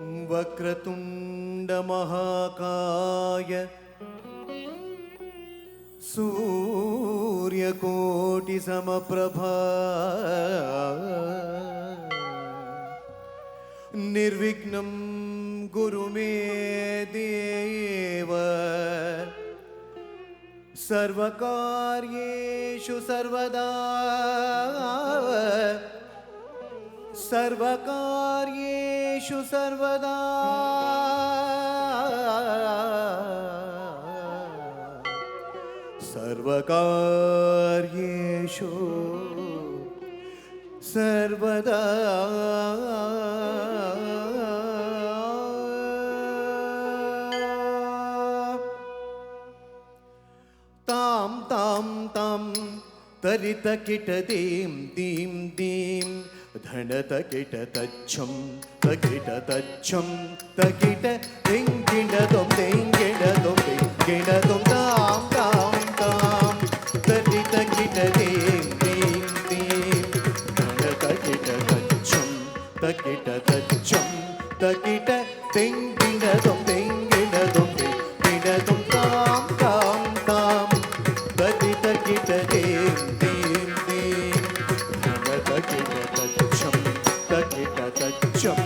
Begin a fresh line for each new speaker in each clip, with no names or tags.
वक्रतुंड महाकाय सूर्यकोटि समप्रभा निर्विघ्नं गुरु मे देव सर्वकार्येषु सर्वदा सर्वकार्येषु सर्वदा सर्वकार्येषु सर्वदा तां तां तां तरित किट दीं दीं दीं धनत किट तच्छं तकिट तच्छं तकिट दिंगिडदों दिंगिडदों दिंगिडदों तां तां तां तरित किट दीं दीं दीं धनत किट तच्छं तकिट तच्छं तकिट दिंगिडदों दिंगिडदों दिंगिडदों तां तां तां तरित किट दीं दीं दीं धनत किट तच्छं तकिट तच्छं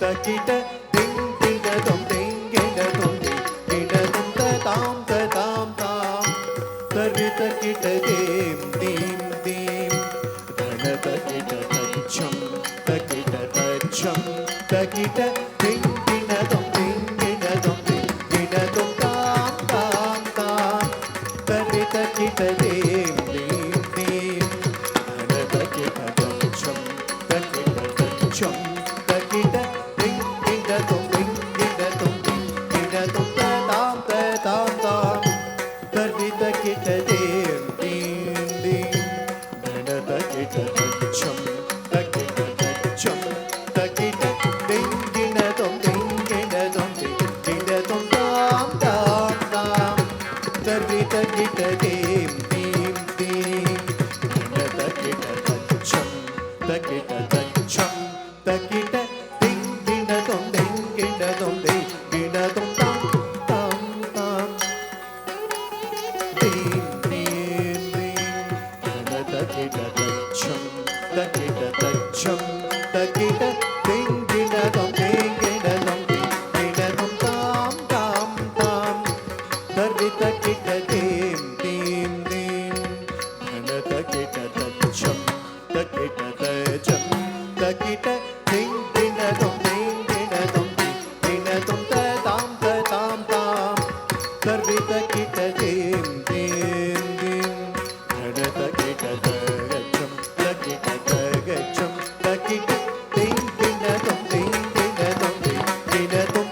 तकिट दिंगिडदों दिंगिडदों दिंगिडदों तां तां तां तरित किट दीं दीं दीं धनत किट तच्छं तकिट तच्छं तकिट दिंगिडदों दिंगिडदों दिंगिडदों तां तां तां तरित किट दीं दीं दीं धनत किट तच्छं तकिट तच्छं तकिट दिंगिडदों दिंगिडदों दिंगिडदों तां तां तां तरित किट दीं दीं दीं धनत किट तच्छं तकिट तच्छं तकिट दिंगिडदों दिंगिडदों दिंगिडदों तां तां तां तरित किट दीं दीं दीं धनत किट तच्छं तकिट तच्छं तकिट दिंगिडदों दिंगिडदों दिंगिडदों तां तां तां दीं दीं दीं धनत किट तच्छं तकिट तच्छं तकिट दिंगिडदों दिंगिडदों दिंगिडदों तां तां तां तरित किट दीं दीं दीं धनत किट तच्छं तकिट तच्छं तकिट दिंगिडदों दिंगिडदों दिंगिडदों तां तां तां तरित किट दीं दीं दीं धनत किट तच्छं तकिट तच्छं तकिट दिंगिडदों दिंगिडदों दिंगिडदों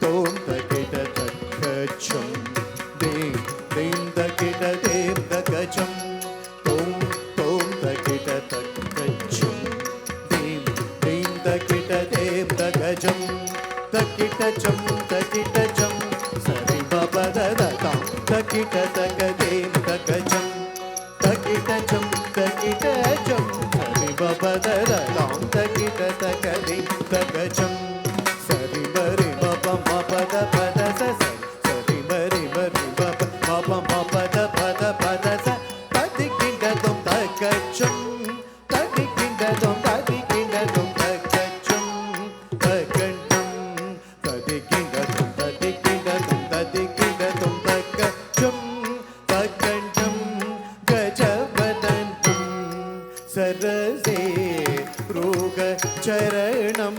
तों तकिट तच्छं दीं दीं तकिट दीं तच्छं तों तकिट तच्छं दीं दीं तकिट दीं तच्छं तकिट चं तकिट चं सरि बाबा दादा तां तकिट तक दीं तच्छं तकिट चं तकिट चं सरि बाबा दादा तां तकिट तक दीं तच्छं सरि बरि बाबा पद पद सरि बरि बरि बाबा पद पद पद तकिडदों तच्छं तकिडदों तकिडदों तच्छं तकिडदं तकिडदं तकिडदं तकिडदं तच्छं तकिडदं गजवदनं सरसे रोग चरणं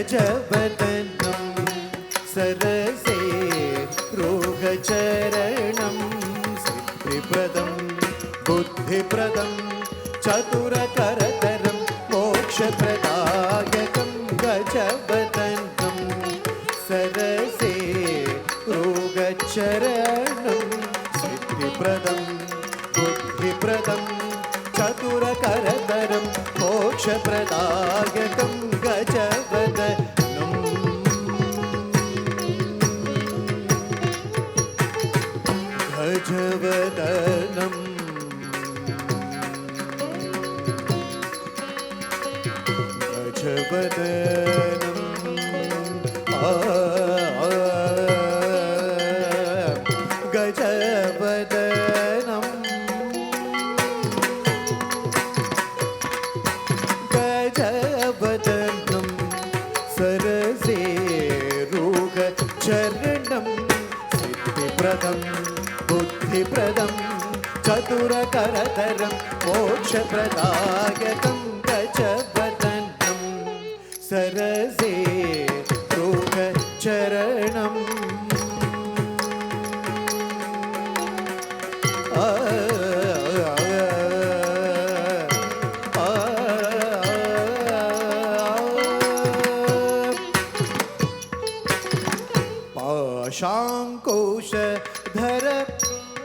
गजवदनं सरसे रोगचरणं सिद्धिप्रदं बुद्धिप्रदं चतुरकरतरं मोक्षप्रदायकं गजवदनं सरसे रोगचरणं सिद्धिप्रदं बुद्धिप्रदं चतुरकरतरं मोक्षप्रदायकं गजवदनं गजवदनं गजवदनं गजवदनं सरसेरुगचरणं सिद्धिप्रदं बुद्धिप्रदं चतुरकरतरं मोक्षप्रदायकं गजवदनं सरसेरुगचरणम् पाशाङ्कुशधर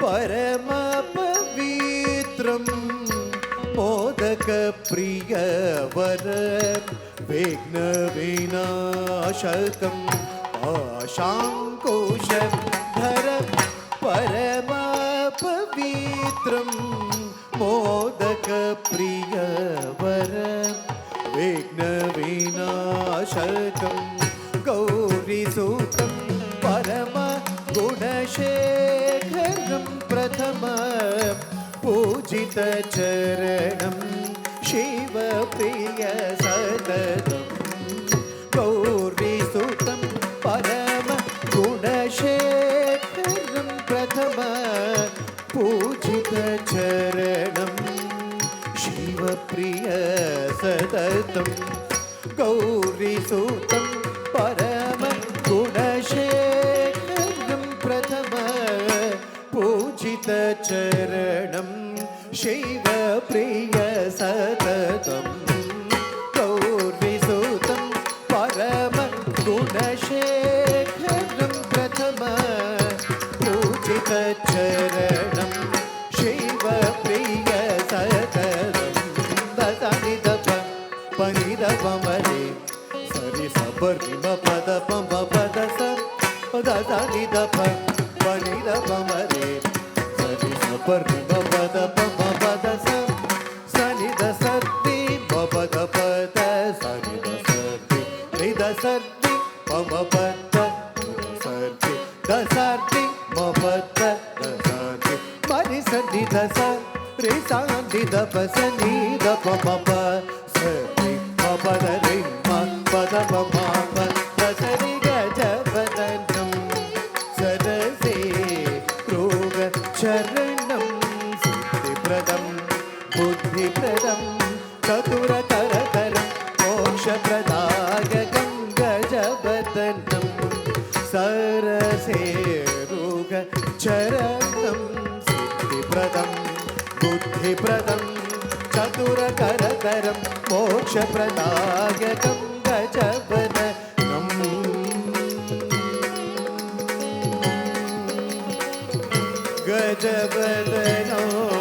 परमपवित्रं मोदकप्रियवर विघ्नविनाशकं पाशाङ्कुशधर परमपवित्रं मोदकप्रियवर विघ्नविनाशकं गौरीसूतं परम गुणशेखरं प्रथम पूजितचरणं शिवप्रिय सततं गौरीसूतं परम गुणशेखरं प्रथम पूजितचरणं शिवप्रिय सततं गौरीसूतं परम गुणशेखरं प्रथम पूजितचरणं शिवप्रिय सततं गौरीसूतं परम गुणशेखरं प्रथम पूजितचरणं शिवप्रिय सततं ददनिदप पनिदपमरे सरि सबरिम पद पम पद स ददनिदप पनिदपमरे सरि सबरिम पद पम पद स सनिद सर्ति पद पद सनिद सर्ति निद सर्ति पम पद सर्ति दसर्ति मपद दसर्ति मनि सनि दस रे सांति दप सनि दप मप सर्ति मपद रे पद पम दसरि गजवदनं सरसेरुगचरणं सिद्धिप्रदं बुद्धिप्रदं चतुरकरतरं मोक्षप्रदायकं गजवदनं सरसेरुगचरणं सिद्धिप्रदं बुद्धिप्रदं चतुरकरतरं मोक्षप्रदायकं गजवदनं गजवदनं